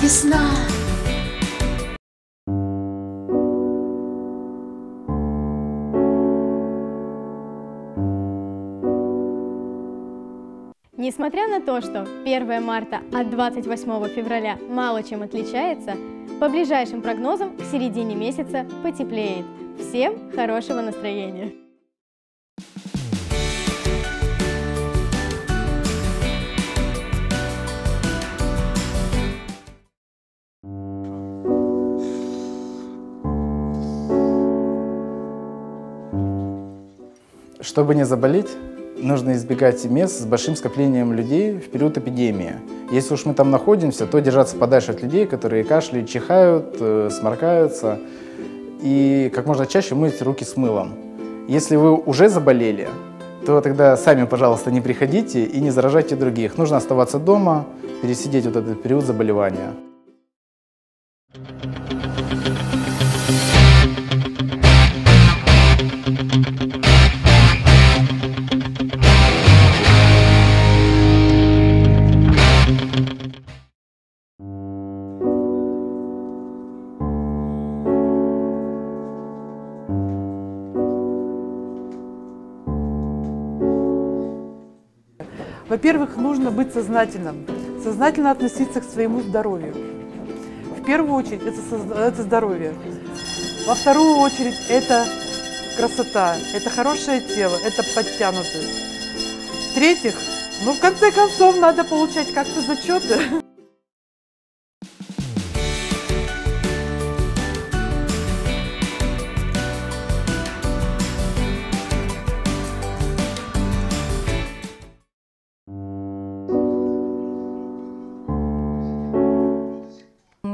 весна. Несмотря на то, что 1 марта от 28 февраля мало чем отличается, по ближайшим прогнозам к середине месяца потеплеет. Всем хорошего настроения! Чтобы не заболеть, нужно избегать мест с большим скоплением людей в период эпидемии. Если уж мы там находимся, то держаться подальше от людей, которые кашляют, чихают, сморкаются. И как можно чаще мыть руки с мылом. Если вы уже заболели, то тогда сами, пожалуйста, не приходите и не заражайте других. Нужно оставаться дома, пересидеть вот этот период заболевания. Во-первых, нужно быть сознательным, сознательно относиться к своему здоровью. В первую очередь это здоровье. Во вторую очередь это красота, это хорошее тело, это подтянутость. В-третьих, в конце концов надо получать как-то зачеты.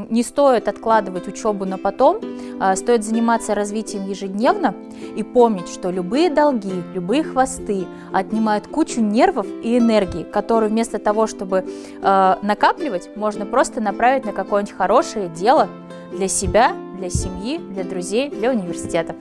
Не стоит откладывать учебу на потом, стоит заниматься развитием ежедневно и помнить, что любые долги, любые хвосты отнимают кучу нервов и энергии, которую вместо того, чтобы накапливать, можно просто направить на какое-нибудь хорошее дело для себя, для семьи, для друзей, для университета.